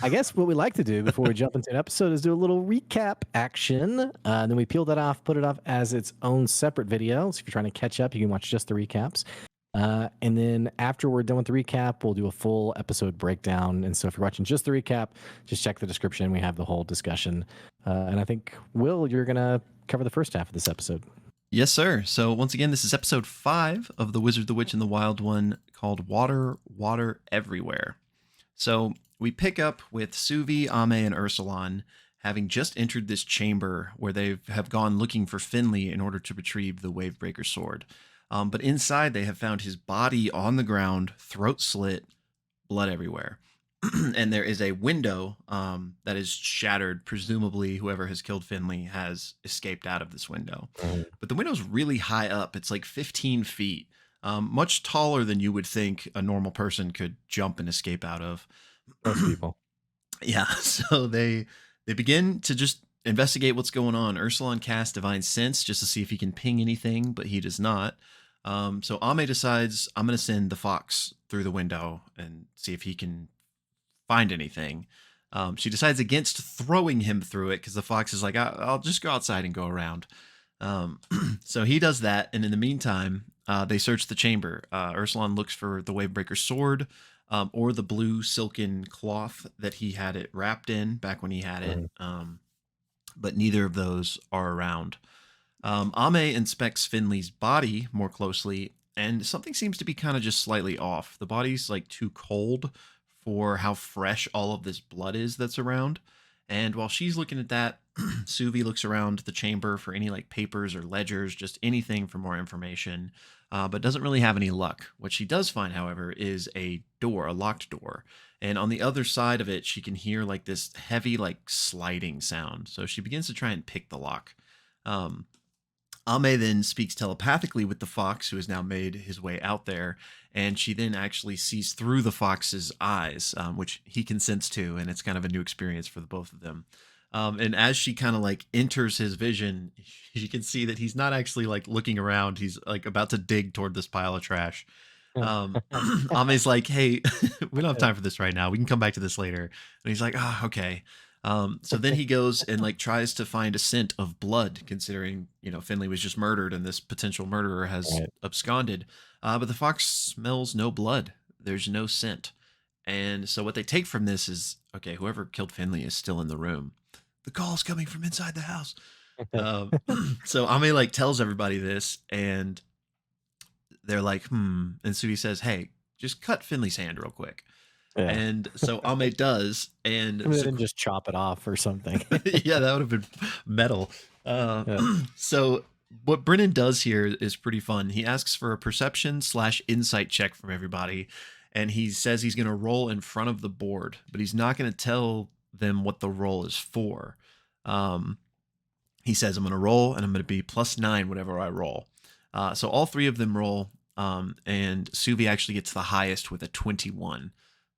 I guess what we like to do before we jump into an episode is do a little recap action. And then we peel that off, put it off as its own separate video. So if you're trying to catch up, you can watch just the recaps. And then after we're done with the recap, we'll do a full episode breakdown. And so if you're watching just the recap, just check the description. We have the whole discussion. And I think, Will, you're going to cover the first half of this episode. Yes, sir. So once again, this is episode 5 of The Wizard, the Witch, and the Wild One, called Water, Water Everywhere. So we pick up with Suvi, Ame, and Ursulon having just entered this chamber where they have gone looking for Finley in order to retrieve the Wavebreaker sword. But inside, they have found his body on the ground, throat slit, blood everywhere. And there is a window that is shattered. Presumably, whoever has killed Finley has escaped out of this window. But the window's really high up. It's like 15 feet, much taller than you would think a normal person could jump and escape out of. Most people. Yeah, so they begin to just investigate what's going on. Ursulon casts Divine Sense just to see if he can ping anything, but he does not. So Ame decides, I'm going to send the fox through the window and see if he can find anything. She decides against throwing him through it because the fox is like, I'll just go outside and go around. So he does that, and in the meantime, they search the chamber. Ursulon looks for the Wavebreaker sword or the blue silken cloth that he had it wrapped in back when he had it, but neither of those are around. Ame inspects Finley's body more closely, and something seems to be kind of just slightly off. The body's like too cold for how fresh all of this blood is that's around. And while she's looking at that, Suvi looks around the chamber for any like papers or ledgers, just anything for more information, but doesn't really have any luck. What she does find, however, is a door, a locked door. And on the other side of it, she can hear like this heavy, like sliding sound. So she begins to try and pick the lock. Ame then speaks telepathically with the fox, who has now made his way out there, and she then actually sees through the fox's eyes, which he consents to, and it's kind of a new experience for the both of them. And as she kind of like enters his vision, you can see that he's not actually like looking around. He's like about to dig toward this pile of trash. Ame's like, hey, we don't have time for this right now. We can come back to this later. And he's like, oh, okay. So then he goes and like tries to find a scent of blood, considering, Finley was just murdered and this potential murderer has absconded. But the fox smells no blood. There's no scent. And so what they take from this is, okay, whoever killed Finley is still in the room. The call's coming from inside the house. So Ame like tells everybody this, and they're like, And Suvi says, hey, just cut Finley's hand real quick. Yeah. And so Ame does, and they didn't just chop it off or something. Yeah, that would have been metal. So what Brennan does here is pretty fun. He asks for a perception/insight check from everybody, and he says he's going to roll in front of the board, but he's not going to tell them what the roll is for. He says, I'm going to roll, and I'm going to be +9 whatever I roll. So all three of them roll, and Suvi actually gets the highest with a 21.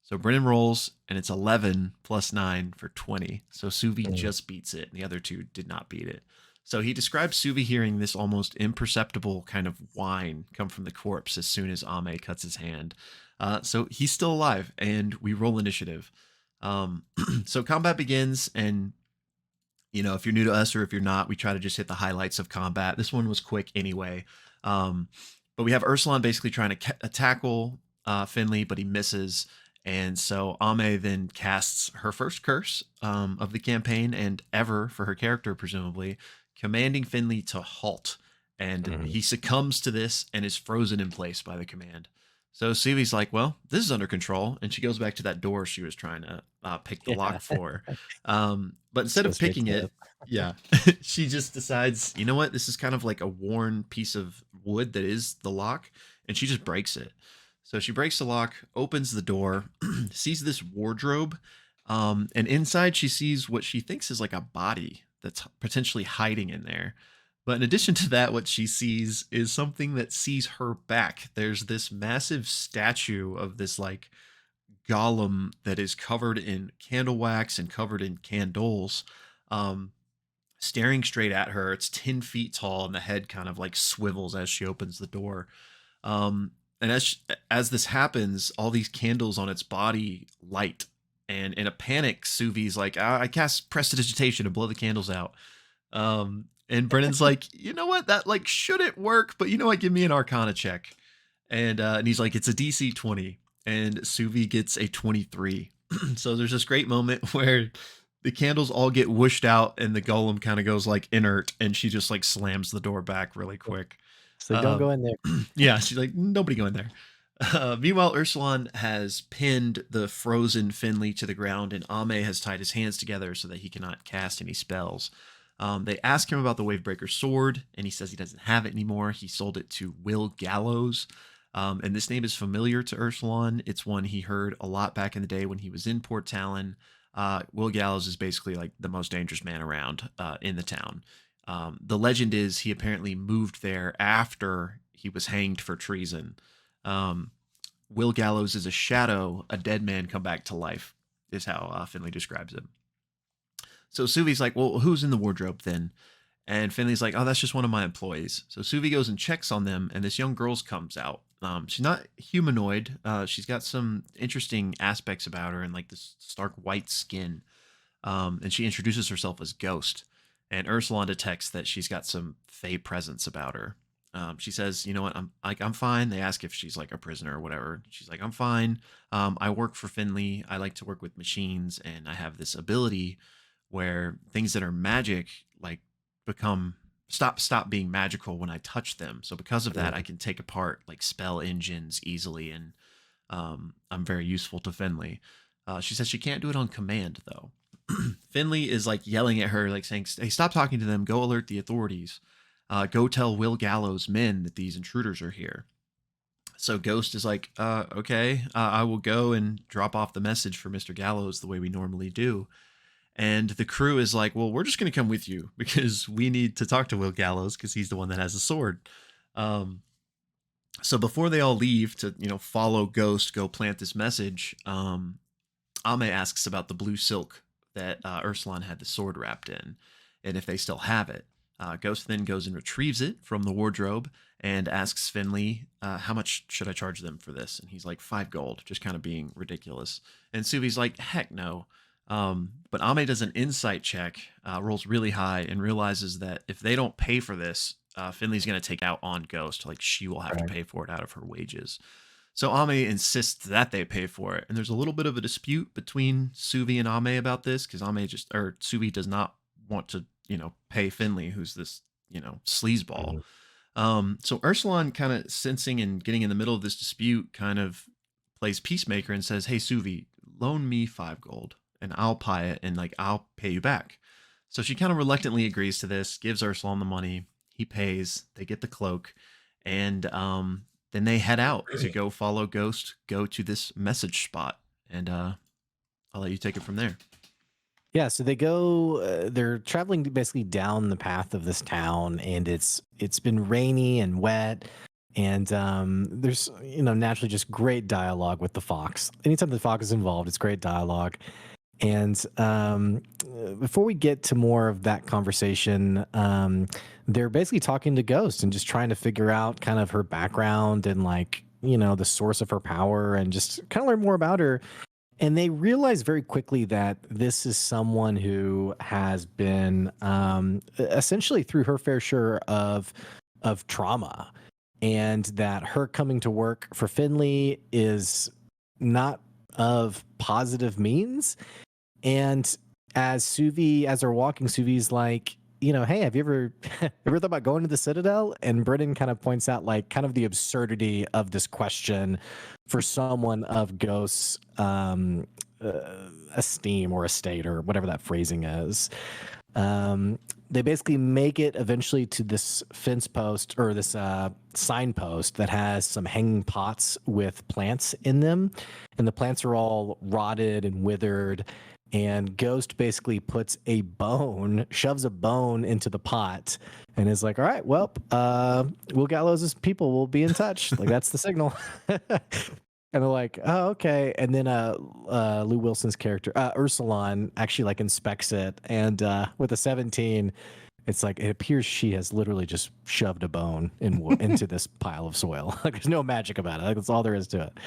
So Brennan rolls, and it's 11 +9 for 20. So Suvi just beats it, and the other two did not beat it. So he describes Suvi hearing this almost imperceptible kind of whine come from the corpse as soon as Ame cuts his hand. So he's still alive, and we roll initiative. So combat begins, and if you're new to us or if you're not, we try to just hit the highlights of combat. This one was quick anyway. But we have Ursulon basically trying to tackle Finley, but he misses. And so Ame then casts her first curse of the campaign and ever for her character, presumably, commanding Finley to halt. And he succumbs to this and is frozen in place by the command. So Suvi's like, well, this is under control. And she goes back to that door she was trying to pick the lock for. But instead of picking it, she just decides, you know what? This is kind of like a worn piece of wood that is the lock. And she just breaks it. So she breaks the lock, opens the door, sees this wardrobe. And inside she sees what she thinks is like a body that's potentially hiding in there. But in addition to that, what she sees is something that sees her back. There's this massive statue of this like golem that is covered in candle wax and covered in candles, staring straight at her. It's 10 feet tall, and the head kind of like swivels as she opens the door. And as this happens, all these candles on its body light, And in a panic, Suvi's like, I cast prestidigitation to blow the candles out. And Brennan's like, you know what? That like shouldn't work, but you know what? Give me an Arcana check. And he's like, it's a DC 20. And Suvi gets a 23. So there's this great moment where the candles all get whooshed out and the golem kind of goes like inert and she just like slams the door back really quick. So don't go in there. Yeah, she's like, nobody go in there. Meanwhile, Ursulon has pinned the frozen Finley to the ground, and Ame has tied his hands together so that he cannot cast any spells. They ask him about the Wavebreaker sword, and he says he doesn't have it anymore. He sold it to Will Gallows. And this name is familiar to Ursulon. It's one he heard a lot back in the day when he was in Port Talon. Will Gallows is basically like the most dangerous man around in the town. The legend is he apparently moved there after he was hanged for treason. Will Gallows is a shadow, a dead man come back to life, is how Finley describes him. So Suvi's like, well, who's in the wardrobe then? And Finley's like, oh, that's just one of my employees. So Suvi goes and checks on them, and this young girl comes out. She's not humanoid. She's got some interesting aspects about her and like this stark white skin. And she introduces herself as Ghost. And Ursulon detects that she's got some fey presence about her. She says, you know what, I'm fine. They ask if she's like a prisoner or whatever. She's like, I'm fine. I work for Finley. I like to work with machines, and I have this ability where things that are magic like become stop being magical when I touch them. So because of that, I can take apart like spell engines easily, and I'm very useful to Finley. She says she can't do it on command though. Finley is like yelling at her, like saying, hey, stop talking to them. Go alert the authorities. Go tell Will Gallows' men that these intruders are here. So Ghost is like, okay, I will go and drop off the message for Mr. Gallows the way we normally do. And the crew is like, well, we're just going to come with you because we need to talk to Will Gallows because he's the one that has a sword. So before they all leave to, follow Ghost, go plant this message, Ame asks about the blue silk that Ursulon had the sword wrapped in and if they still have it. Ghost then goes and retrieves it from the wardrobe and asks Finley, how much should I charge them for this? And he's like, 5 gold, just kind of being ridiculous. And Suvi's like, heck no. But Ame does an insight check, rolls really high, and realizes that if they don't pay for this, Finley's going to take out on Ghost. Like she will have to pay for it out of her wages. So Ame insists that they pay for it. And there's a little bit of a dispute between Suvi and Ame about this because Suvi does not want to, pay Finley, who's this, sleazeball. So Ursulon, kind of sensing and getting in the middle of this dispute, kind of plays peacemaker and says, hey, Suvi, loan me 5 gold and I'll pay it and I'll pay you back. So she kind of reluctantly agrees to this, gives Ursulon the money. He pays, they get the cloak, and then they head out to go follow Ghost, go to this message spot. And I'll let you take it from there. Yeah, so they go, they're traveling basically down the path of this town, and it's been rainy and wet, and there's, naturally just great dialogue with the fox. Anytime the fox is involved, it's great dialogue. And before we get to more of that conversation, they're basically talking to Ghost and just trying to figure out kind of her background and the source of her power and just kind of learn more about her. And they realize very quickly that this is someone who has been essentially through her fair share of trauma, and that her coming to work for Finley is not of positive means. And as they're walking, Suvi's like, hey, have you ever thought about going to the Citadel? And Brennan kind of points out kind of the absurdity of this question for someone of Ghost's esteem or estate or whatever that phrasing is. They basically make it eventually to this fence post or this signpost that has some hanging pots with plants in them, and the plants are all rotted and withered. And Ghost basically shoves a bone into the pot and is like, all right, well, Will Gallows' people will be in touch. That's the signal. And they're like, oh, okay. And then Lou Wilson's character, Ursulon, actually inspects it. And with a 17, it's it appears she has literally just shoved a bone into this pile of soil. There's no magic about it. That's all there is to it.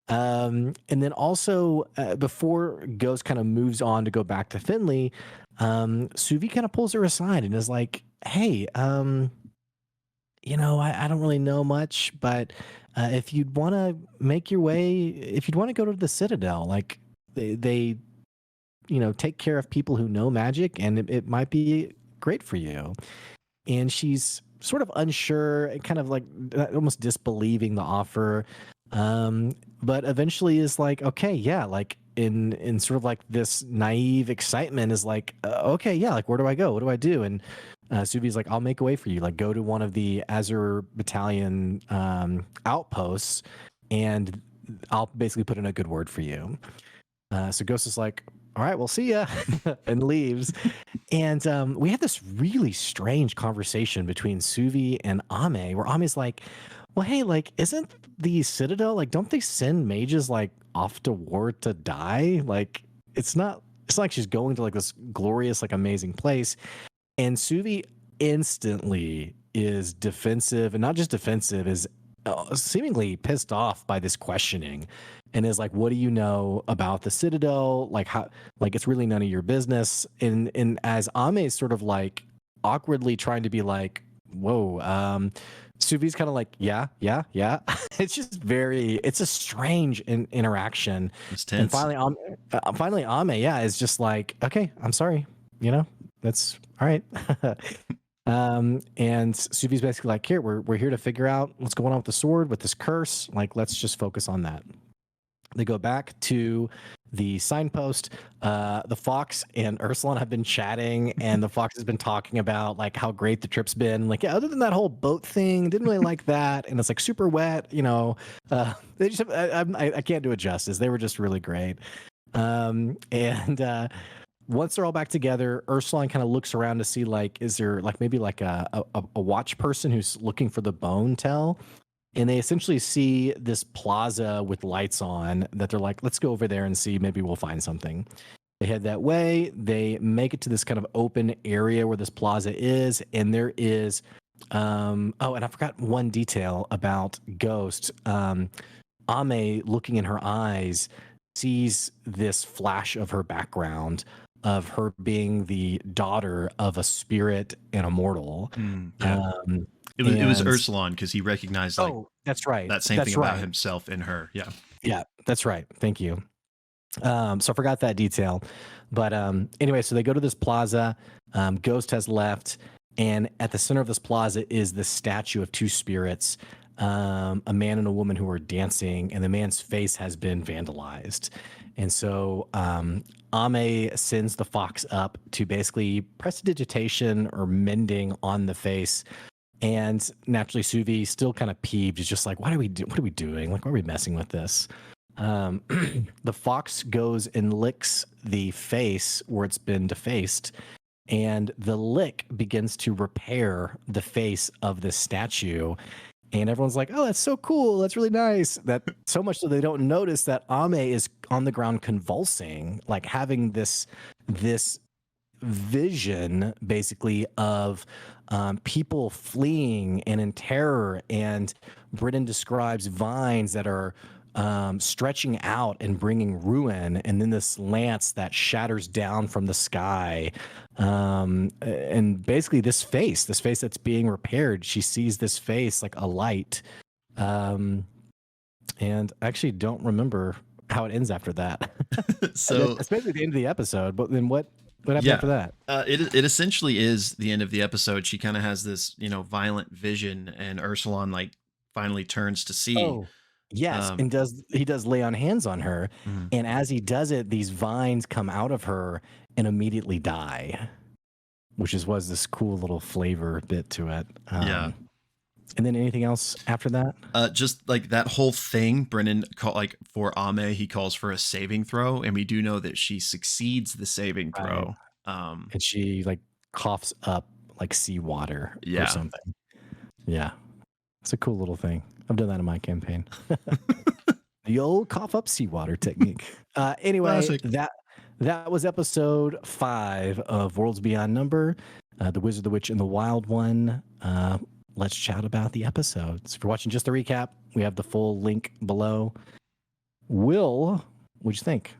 And then also before Ghost kind of moves on to go back to Finley, Suvi kind of pulls her aside and is like, "Hey, I don't really know much, but if you'd want to make your way, if you'd want to go to the Citadel, like they take care of people who know magic, and it might be great for you." And she's sort of unsure and kind of like almost disbelieving the offer, but eventually is like, okay, yeah, like in sort of like this naive excitement is like, okay, yeah, like where do I go, what do I do? And Suvi's like, I'll make a way for you, like go to one of the Azure battalion outposts, and I'll basically put in a good word for you. So Ghost is like, all right, we'll see ya, and leaves. And we had this really strange conversation between Suvi and Ame, where Ame's like, well, hey, like, isn't the Citadel, like, don't they send mages like off to war to die? Like, it's not like she's going to like this glorious, like amazing place. And Suvi instantly is defensive, and not just defensive, is seemingly pissed off by this questioning, and is like, what do you know about the Citadel? Like, how, like, it's really none of your business. And as Ame is sort of like awkwardly trying to be like, whoa, Suvi's kind of like, yeah. It's just it's a strange interaction. It's tense. And finally Ame, yeah, is just like, okay, I'm sorry, that's all right. And Suvi's basically like, here, we're here to figure out what's going on with the sword, with this curse. Like, let's just focus on that. They go back to the signpost. The fox and Ursulon have been chatting, and the fox has been talking about like how great the trip's been. Like, yeah, other than that whole boat thing, didn't really like that, and it's like super wet. They just I can't do it justice. They were just really great. And once they're all back together, Ursulon kind of looks around to see like, is there like maybe like a watch person who's looking for the bone tell. And they essentially see this plaza with lights on that they're like, let's go over there and see, maybe we'll find something. They head that way. They make it to this kind of open area where this plaza is. And there is, and I forgot one detail about Ghost. Ame, looking in her eyes, sees this flash of her background of her being the daughter of a spirit and a mortal. Yeah. It was Ursulon, because he recognized like, that's right, that same thing about himself in her. Yeah, that's right. Thank you. So I forgot that detail, but anyway, so they go to this plaza. Ghost has left, and at the center of this plaza is the statue of two spirits, a man and a woman who are dancing, and the man's face has been vandalized. And so Ame sends the fox up to basically prestidigitation or mending on the face. And naturally, Suvi, still kind of peeved, is just like, what are we doing? Like, why are we messing with this? The fox goes and licks the face where it's been defaced, and the lick begins to repair the face of this statue. And everyone's like, oh, that's so cool. That's really nice. That so much so they don't notice that Ame is on the ground convulsing, like having this vision basically of people fleeing and in terror. And Brennan describes vines that are stretching out and bringing ruin, and then this lance that shatters down from the sky, and basically this face that's being repaired, she sees this face like a light, and I actually don't remember how it ends after that. So that's basically the end of the episode, but then what happened after that? It essentially is the end of the episode. She kind of has this violent vision, and Ursulon like finally turns to see. Oh, yes, and he does lay on hands on her, and as he does it, these vines come out of her and immediately die, which was this cool little flavor bit to it. Yeah. And then anything else after that? Just like that whole thing, Brennan for Ame, he calls for a saving throw, and we do know that she succeeds the saving throw. And she like coughs up like seawater or something. Yeah. It's a cool little thing. I've done that in my campaign. The old cough up seawater technique. Anyway, Classic. that was episode 5 of Worlds Beyond Number, The Wizard, the Witch, and the Wild One. Let's chat about the episodes. If you're watching just the recap, we have the full link below. Will, what'd you think?